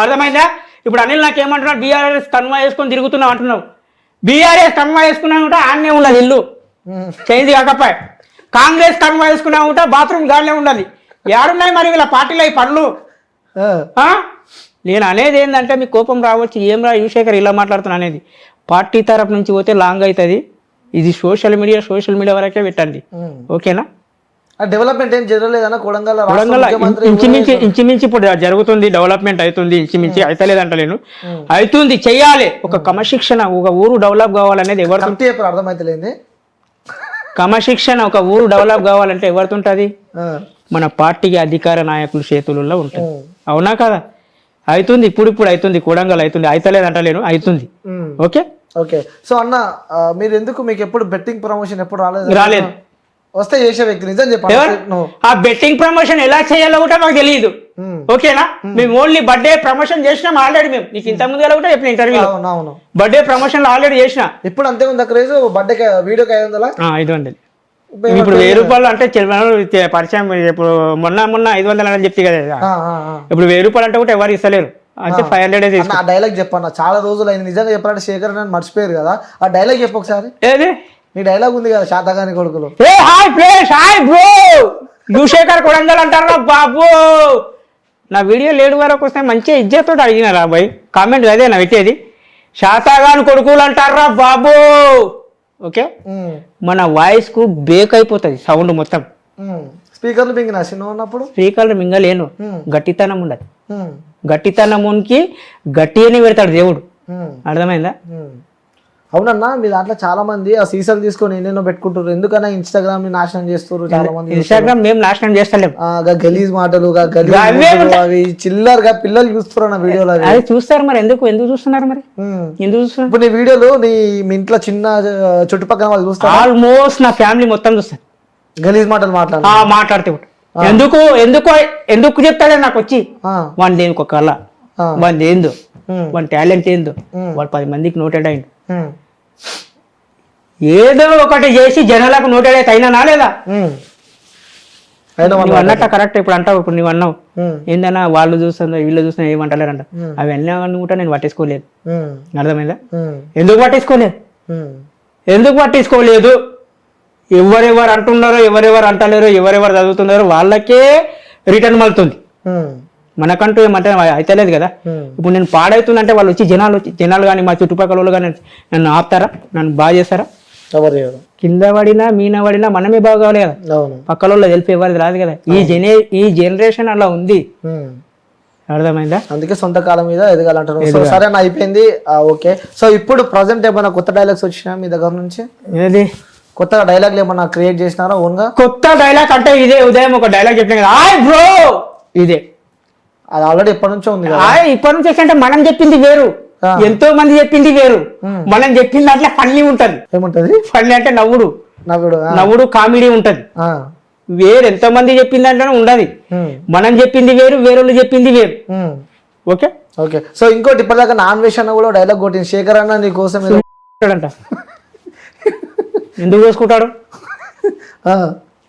అర్థమైందా? ఇప్పుడు అనిల్ నాకేమంటున్నాడు, బీఆర్ఎస్ కన్వా వేసుకొని తిరుగుతున్నావు అంటున్నావు. బీఆర్ఎస్ కన్వా వేసుకున్నా ఉంటే ఆడనే ఉండదు ఇల్లు, చేంజ్ కాకపోయి. కాంగ్రెస్ కన్వా వేసుకున్నా ఉంటే బాత్రూమ్ గానే ఉండదు. ఏడున్నాయి మరి వీళ్ళ పార్టీలో ఈ పనులు? నేను అనేది ఏంటంటే, మీకు కోపం రావచ్చు, ఏం రా యువశేఖర్ ఇలా మాట్లాడుతున్నా అనేది, పార్టీ తరపు నుంచి పోతే లాంగ్ అవుతుంది. ఇది సోషల్ మీడియా వరకే పెట్టండి, ఓకేనా? డెవలప్మెంట్ ఏం జరగలేదన్న కొడంగల్ ఇంచుమించి ఇప్పుడు జరుగుతుంది, డెవలప్మెంట్ అవుతుంది, ఇంచుమించి అవుతలేదు అంటలేను, అవుతుంది, చెయ్యాలి. ఒక క్రమశిక్షణ, ఒక ఊరు డెవలప్ కావాలనేది ఎవరు అర్థమైతలేదు. క్రమశిక్షణ, ఒక ఊరు డెవలప్ కావాలంటే ఎవరితుంటది? మన పార్టీకి అధికార నాయకుల చేతులలో ఉంటుంది, అవునా కదా? అవుతుంది, ఇప్పుడు అవుతుంది, కొడంగల్ అవుతుంది, అవుతలేదు అంటలేను, అవుతుంది. Okay okay. సో అన్న మీరు ఎందుకు, మీకు ఎప్పుడు బెట్టింగ్ ప్రమోషన్ ఎప్పుడు రాలేదు? వస్తే చేసే వ్యక్తి నిజం చెప్పాలి. ఆ బెట్టింగ్ ప్రమోషన్ ఎలా చేయాలో కూడా మాకు తెలియదు, ఓకేనా? మేము ఓన్లీ బర్త్డే ప్రమోషన్ చేసినాం ఆల్రెడీ. మేము నీకు ఇంత ముందు కూడా చెప్పిన ఇంటర్వ్యూలో బర్త్డే ప్రమోషన్ ఆల్రెడీ చేసిన. ఇప్పుడు అంతే ఉంది క్రేజ్. బర్త్డే వీడియోకి 500. ఇప్పుడు 1000 రూపాయలు అంటే పరిచయం. ఇప్పుడు మొన్న 500 అని చెప్తే కదా, ఇప్పుడు 1000 రూపాయలు అంటే కూడా ఎవరు ఇస్తలేరు, అంటే 500. ఆ డైలాగ్ చెప్పన్న, చాలా రోజులు అయింది నిజంగా చెప్పాలంటే. శేఖర్ అని మర్చిపోయారు కదా, ఆ డైలాగ్ చెప్పు ఒకసారి. ఏది నీ డైలాగ్ ఉంది కదా, శాతగాని కొడుకులు. హాయ్ బ్రో, యువశేఖర్ కొడంగల్ అంటారా బాబు? నా వీడియో లేడు వరకు వస్తే మంచిగా ఇజ్జతో అడిగినారా బాయ్? కామెంట్ అదే నా పెట్టేది, శాతగాని కొడుకులు అంటారా బాబు? ఓకే, మన వాయిస్ కు బేక్ అయిపోతుంది సౌండ్ మొత్తం. స్పీకర్లు మింగినా చిన్న ఉన్నప్పుడు? స్పీకర్లు మింగలేను, గట్టితనం ఉండదు. గట్టితనమునికి గట్టి అని పెడతాడు దేవుడు, అర్థమైందా? అవునన్నా, మీ దాంట్లో చాలా మంది ఆ సీసాలు తీసుకొని ఎన్నెన్నో పెట్టుకుంటారు. ఎందుకన్నా ఇన్స్టాగ్రామ్ ని నాశనం చేస్తారు చాలా మంది. ఇన్స్టాగ్రామ్ మేము నాశనం చేస్తలేం. గలీజ్ మాటలు, అవి చిల్లరగా పిల్లలు చూస్తున్నారు నా వీడియోలో. అది చూస్తారు మరి, ఎందుకు చూస్తున్నారు మరి? ఎందుకు చూస్తున్నారు? ఇప్పుడు నీ వీడియోలు మీ ఇంట్లో చిన్న చుట్టుపక్కల వాళ్ళు చూస్తారు? ఆల్మోస్ట్ నా ఫ్యామిలీ మొత్తం చూస్తారు. గలీజ్ మాటలు మాట్లాడితే ఎందుకు ఎందుకు ఎందుకు చెప్తాడే నాకు వచ్చి, వాడి దేనికి ఒక కళ, వాడి ఏందో, వాడి టాలెంట్ ఏందో, వాడు 10 మందికి నోటెడ్ అయింది. ఏదో ఒకటి చేసి జనాలకు నోటెడ్ అయినా లేదా? నువ్వు అన్నట్ట కరెక్ట్. ఇప్పుడు అంటావు, ఇప్పుడు నువ్వు అన్నావు ఏందన్నా, వాళ్ళు చూస్తున్నా వీళ్ళు చూస్తున్నా ఏమంటలేరంట. అవి అన్నీ కూడా నేను పట్టించుకోలేదు, అర్థమైందా? ఎందుకు పట్టించుకోలేదు? ఎవరెవరు అంటున్నారో, ఎవరెవరు అంటలేరో, ఎవరెవరు చదువుతున్నారో వాళ్ళకే రిటర్న్ మలుతుంది. మనకంటూ ఏమంటే అయితలేదు కదా. ఇప్పుడు నేను పాడవుతుందంటే వాళ్ళు వచ్చి జనాలు కానీ మా చుట్టుపక్కల వాళ్ళు కానీ నన్ను ఆపుతారా? నన్ను బాగా చేస్తారా? కింద పడినా మీన పడినా మనమే బాగా కావాలి కదా, పక్కల వాళ్ళు తెలిపి ఎవరిది రాదు కదా. ఈ జనరేషన్ అలా ఉంది, అర్థమైందా? అందుకే సొంత కాలం మీద ఎదగాలంటారు. సో సరే అన్న, అయిపోయింది. ఓకే, సో ఇప్పుడు ప్రజెంట్ ఏమైనా కొత్త డైలాగ్స్ వచ్చినా మీ దగ్గర నుంచి? ఏది కొత్త డైలాగ్లు ఏమన్నా క్రియేట్ చేసినారా ఓన్ గా? కొత్త డైలాగ్ అంటే ఇదే, ఉదయం ఒక డైలాగ్ చెప్పిన కదా, హాయ్ బ్రో, ఇదే. అది ఆల్రెడీ ఎప్పటి నుంచో ఉంది. ఇప్పటి నుంచి అంటే మనం చెప్పింది వేరు, ఎంతో మంది చెప్పింది వేరు. మనం చెప్పింది దాంట్లో ఫన్నీ ఉంటది. ఏముంటది? ఫన్నీ అంటే నవ్వుడు కామెడీ ఉంటది. వేరు ఎంతో మంది చెప్పింది అంటే ఉండదు. మనం చెప్పింది వేరు, వేరే చెప్పింది వేరు. Okay okay. సో ఇంకోటి, ఇప్పటిదాకా నాన్ వెజ్ అన్న కూడా డైలాగ్ కొట్టింది శేఖర్ అన్న నీ కోసం. ఎందుకు వేసుకుంటాడు?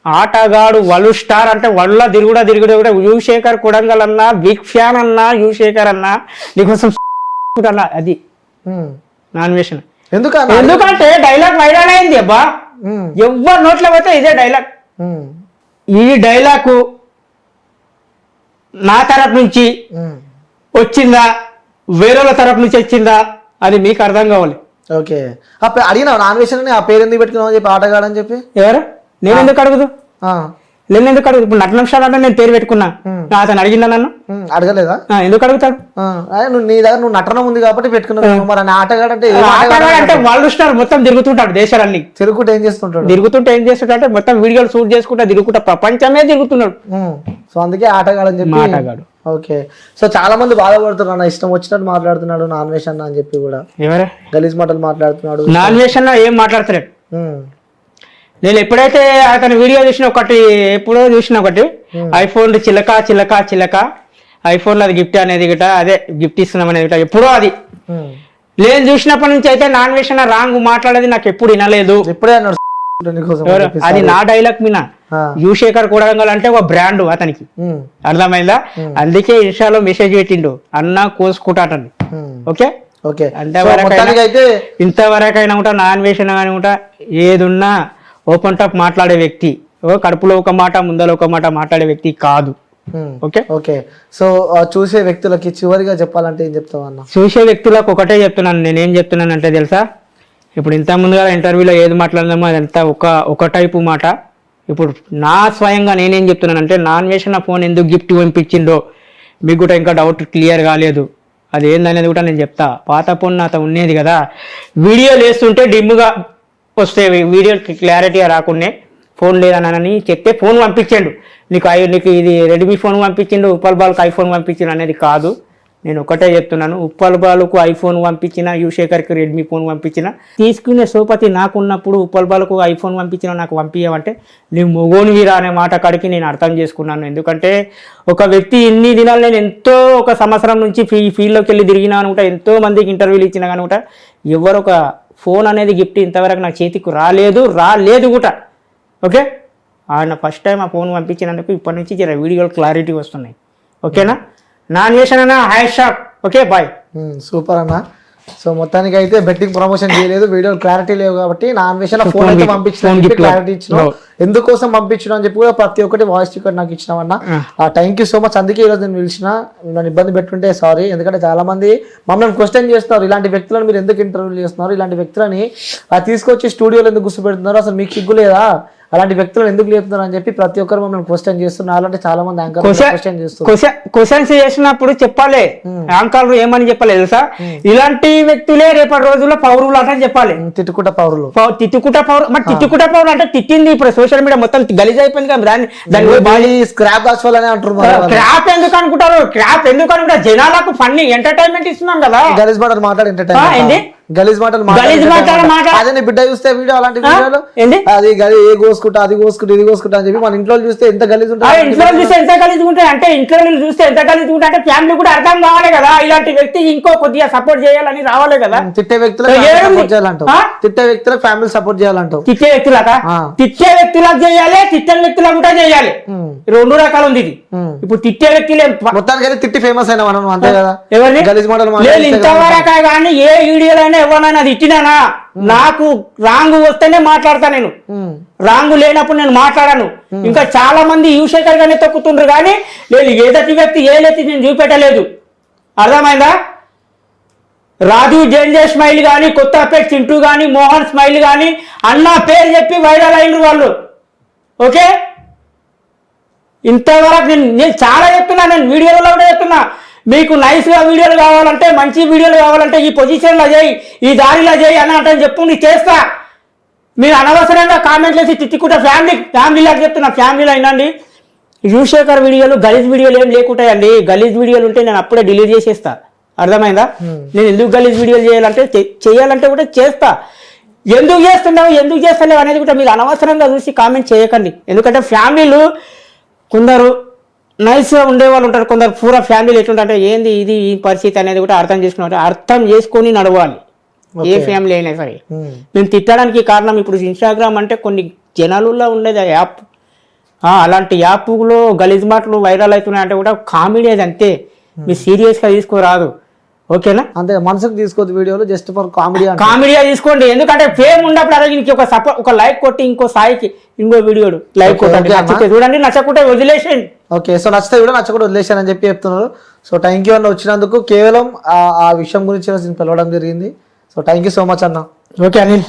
ఆటగాడు వలు స్టార్ అంటే వల్ల తిరుగుడా కూడా యువశేఖర్ కొడంగల్ అన్నా, బిగ్ ఫ్యాన్ అన్నా, యువశేఖర్ అన్నా నీకోసం అన్నా, అది నాన్ వెజ్. ఎందుకంటే డైలాగ్ వైరల్ అయింది అబ్బా, ఎవరు నోట్లో పోతే ఇదే డైలాగ్. ఈ డైలాగ్ నా తరపు నుంచి వచ్చిందా, వేరే తరపు నుంచి వచ్చిందా, అది మీకు అర్థం కావాలి. ఓకే, అడిగినా నాన్ వెజ్ అని ఆ పేరు ఎందుకు పెట్టుకున్నావు చెప్పి, ఆటగాడని చెప్పి? ఎవరు? నేను ఎందుకు అడుగుదు? ఇప్పుడు నటనంశాలు అంటే నేను పేరు పెట్టుకున్నా, అతను అడిగిందా? నన్ను అడగలేదా? ఎందుకు అడుగుతాడు? నీ దగ్గర నువ్వు నటన ఉంది కాబట్టి పెట్టుకున్నావు. మరి ఆటగాడు అంటే వాళ్ళు స్టార్ మొత్తం తిరుగుతుంటాడు, దేశాలన్నీ తిరుగుతుంటే ఏం చేస్తుంటాడు? అంటే మొత్తం వీడియోలు షూట్ చేసుకుంటా తిరుగుకుంటా ప్రపంచమే తిరుగుతున్నాడు. సో అందుకే ఆటగాడు అని చెప్పి. ఆటగాడు. ఓకే, సో చాలా మంది బాధపడుతున్నారు, నా ఇష్టం వచ్చినట్టు మాట్లాడుతున్నాడు నాన్ వెజ్ అన్న అని చెప్పి కూడా. ఎవరే గలీజ్ మాటలు మాట్లాడుతున్నాడు? నాన్ వెజ్ అన్న ఏం మాట్లాడతలేడు. నేను ఎప్పుడైతే అతని వీడియో ఎప్పుడో చూసిన ఒకటి, ఐఫోన్ చిలక ఐఫోన్ అది గిఫ్ట్ అనేది గిట, అదే గిఫ్ట్ ఇస్తున్నాం అనేది గిట, ఎప్పుడో అది నేను చూసినప్పటి నుంచి అయితే నాన్ వెజ్ అన్న రాంగ్ మాట్లాడేది నాకు ఎప్పుడు వినలేదు. ఇప్పుడే అది నా డైలాగ్ మీద. యువశేఖర్ కొడంగల్ అంటే ఒక బ్రాండ్ అతనికి, అర్థమైందా? అందుకే ఇన్స్టాలో మెసేజ్ పెట్టిండు, అన్న కోసుకుంటాటండి. ఓకే ఓకే, అంటే ఇంతవరకైనా ఉంటా నాన్ వెజ్ కానీ ఉంటా, ఏదున్నా ఓపెన్ టాప్ మాట్లాడే వ్యక్తి, కడుపులో ఒక మాట ముందర ఒక మాట మాట్లాడే వ్యక్తి కాదు. Okay okay. సో చూసే వ్యక్తులకి చివరిగా చెప్పాలంటే ఏం చెప్తావు అన్న? చూసే వ్యక్తులకు ఒకటే చెప్తున్నాను, నేనేం చెప్తున్నానంటే తెలుసా, ఇప్పుడు ఇంత ముందుగా ఇంటర్వ్యూలో ఏది మాట్లాడదామో అదంతా ఒక టైపు మాట. ఇప్పుడు నా స్వయంగా నేనేం చెప్తున్నానంటే నాన్ వేషన్ ఆ ఫోన్ ఎందుకు గిఫ్ట్ పంపించిండో మీకు కూడా ఇంకా డౌట్ క్లియర్ కాలేదు. అది ఏందనేది కూడా నేను చెప్తా. పాత ఫోన్ నాతో ఉండేది కదా, వీడియోలు వేస్తుంటే డిమ్గా వస్తే వీడియో క్లారిటీగా రాకుండా ఫోన్ లేదనని చెప్తే ఫోన్ పంపించాడు. నీకు ఇది రెడ్మీ ఫోన్ పంపించిండు, ఉప్పల్ బాల్కి ఐఫోన్ పంపించిండు అనేది కాదు. నేను ఒకటే చెప్తున్నాను, ఉప్పల్ బాలుకు ఐఫోన్ పంపించిన, యువశేఖర్కి రెడ్మీ ఫోన్ పంపించిన, తీసుకునే సోపతి నాకున్నప్పుడు ఉప్పల్ బాలుకు ఐఫోన్ పంపించిన నాకు పంపించమంటే నువ్వు మొగోనివిరా అనే మాట కాడికి నేను అర్థం చేసుకున్నాను. ఎందుకంటే ఒక వ్యక్తి ఇన్ని దినాలు నేను ఎంతో ఒక సంవత్సరం నుంచి ఫీల్డ్లోకి వెళ్ళి తిరిగినా అనుకుంటా, ఎంతో మందికి ఇంటర్వ్యూలు ఇచ్చినా కనుక ఎవరు ఒక ఫోన్ అనేది గిఫ్ట్ ఇంతవరకు నా చేతికి రాలేదు కూడా. ఓకే, ఆయన ఫస్ట్ టైం ఆ ఫోన్ పంపించినందుకు ఇప్పటి నుంచి జర వీడియోలు క్లారిటీ వస్తున్నాయి. ఓకేనా, నాన్ వేషన్ అన్న హై షాప్. Okay bye. సూపర్ అన్న. సో మొత్తానికి అయితే బెట్టింగ్ ప్రమోషన్ చేయలేదు, వీడియో క్లారిటీ లేవు కాబట్టి నాన్ వేషన్ ఫోన్ అయితే పంపించిన క్లారిటీ ఇచ్చిన, ఎందుకోసం పంపించిన అని చెప్పి కూడా ప్రతి ఒక్కటి వాయిస్ టికెట్ నాకు ఇచ్చినామన్నా. Thank you so much. అందుకే ఈరోజు నేను పిలిచిన, నన్ను ఇబ్బంది పెట్టుంటే సారీ. ఎందుకంటే చాలా మంది మమ్మల్ని క్వశ్చన్ చేస్తున్నారు, ఇలాంటి వ్యక్తులను మీరు ఎందుకు ఇంటర్వ్యూ చేస్తున్నారు, ఇలాంటి వ్యక్తులని తీసుకొచ్చి స్టూడియోలో ఎందుకు గుర్తుపెడుతున్నారు, అసలు మీకు సిగ్గు లేదా, అలాంటి వ్యక్తులను ఎందుకు లేపుతున్నారు అని చెప్పి ప్రతి ఒక్కరు మమ్మల్ని క్వశ్చన్ చేస్తున్నారు. అలాంటి చాలా మంది యాంకర్ క్వశ్చన్ చేస్తున్నారు. క్వశ్చన్స్ చేసినప్పుడు చెప్పాలి, యాంకర్లు ఏమని చెప్పాలి తెలుసా, ఇలాంటి వ్యక్తులే రేపటి రోజుల్లో పౌరులు అంటే చెప్పాలి. తిట్టుకుంటా పౌరులు మరి తిట్టుకుంటా పౌరులు అంటే తిట్టింది ఇప్పుడు సోషల్ మీడియా మొత్తం గలీజ్ అయిపోయింది కదా. దాన్ని స్క్రాప్ దాచుకోవాలని అంటున్నారు. క్రాప్ ఎందుకు అనుకుంటారు, క్రాప్ ఎందుకు అనుకుంటారు, జనాలకు ఫన్నీ ఎంటర్టైన్మెంట్ ఇస్తున్నాం కదా. గలీజ్ మాటలు మాట్లాడి ఎంటర్టైన్మెంట్, గలీజ్ మాటలు అదే బిడ్డ చూస్తే వీడియో అలాంటి వీడియోలు అది ఏ కోసుకుంటా అది కోసుకుంటా ఇది కోసుకుంటా అని చెప్పి మన ఇంట్లో చూస్తే ఎంత గలీజ్ ఉంటుంది, ఇంట్లో చూస్తే ఎంత గలీజ్ ఉంటాయి అంటే ఇంట్లో చూస్తే ఎంత గలీజ్ ఉంటాయి అంటే ఫ్యామిలీ కూడా అర్థం కావాలి కదా. ఇలాంటి వ్యక్తి ఇంకో కొద్దిగా సపోర్ట్ చేయాలని రావాలి కదా. తిట్టే వ్యక్తులకు సపోర్ట్ చేయాలంటావు, తిట్టే వ్యక్తులకు ఫ్యామిలీ సపోర్ట్ చేయాలంటావు. తిట్టే వ్యక్తులక తిట్టే వ్యక్తులకు చేయాలి, తిట్టని వ్యక్తులకు కూడా చేయాలి. రెండు రకాలు ఉంది ఇది. ఇప్పుడు తిట్టే వ్యక్తులే మొత్తానికి తిట్టి ఫేమస్ అయినా మనం అంతే కదా. ఎవరిని గలీజ్ మాటలు ఇంతవరకు కానీ ఏ వీడియోలైనా ఎవరైనా తిట్టినానా నాకు రాంగ్ వస్తేనే మాట్లాడతా, నేను రాంగ్ లేనప్పుడు నేను మాట్లాడాను. ఇంకా చాలా మంది యువశేఖర్ గానే తొక్కుతుండ్రు కానీ నేను ఏదటి వ్యక్తి ఏదైతే నేను చూపెట్టలేదు. అర్థమైందా? రాజు జేంజే స్మైల్ కానీ, కొత్తపేట చింటూ కానీ, మోహన్ స్మైల్ కానీ అన్న పేరు చెప్పి వైరల్ అయినరు వాళ్ళు. ఓకే, ఇంతవరకు నేను చాలా చెప్తున్నా, నేను వీడియోలో కూడా చెప్తున్నా. మీకు నైస్గా వీడియోలు కావాలంటే, మంచి వీడియోలు కావాలంటే ఈ పొజిషన్లో చేయి, ఈ దారిలో చేయి అని అంటే చెప్పు, నేను చేస్తా. మీరు అనవసరంగా కామెంట్లు వేసి తిట్టుకుంటా ఫ్యామిలీలాగా చెప్తున్నా. ఫ్యామిలీలో అయినండి యువశేఖర్ వీడియోలు గలీజ్ వీడియోలు ఏం లేకుంటాయండి. గలీజ్ వీడియోలు ఉంటే నేను అప్పుడే డిలీట్ చేసేస్తా. అర్థమైందా? నేను ఎందుకు గలీజ్ వీడియోలు చేయాలంటే కూడా చేస్తా. ఎందుకు చేస్తున్నావు ఎందుకు చేస్తలేవు అనేది కూడా మీరు అనవసరంగా చూసి కామెంట్ చేయకండి. ఎందుకంటే ఫ్యామిలీలు కొందరు నైస్గా ఉండేవాళ్ళు ఉంటారు, కొందరు పూరా ఫ్యామిలీలు ఎట్లుంటారంటే ఏంది ఇది ఈ పరిస్థితి అనేది కూడా అర్థం చేసుకొని నడవాలి. ఏ ఫ్యామిలీ అయినా సరే. మేము తిట్టడానికి కారణం ఇప్పుడు ఇన్స్టాగ్రామ్ అంటే కొన్ని జనాలలో ఉండేది యాప్, అలాంటి యాప్లో గలీజ్ మాటలు వైరల్ అవుతున్నాయి అంటే కూడా కామెడీ అది అంతే, మీరు సీరియస్గా తీసుకోరాదు. ఓకేనా? అంతే, మనసుకు తీసుకోవద్దు వీడియోలు, జస్ట్ ఫర్ కామెడీగా తీసుకోండి. ఎందుకంటే ఫేమ్ ఉన్నప్పుడు అలాగే ఒక సపోర్ట్, ఒక లైక్ కొట్టి ఇంకో స్థాయికి ఇంకో వీడియోడు లైక్ కొట్టండి, నచ్చితే చూడండి, నచ్చకుంటే వదిలేసేయండి. ఓకే, సో నచ్చితే కూడా నచ్చకుండా వదిలేసాను అని చెప్పి చెప్తున్నారు. సో థ్యాంక్ యూ అన్న వచ్చినందుకు. కేవలం ఆ విషయం గురించి నేను పిలవడం జరిగింది. So thank you so much అన్న. ఓకే అనిల్.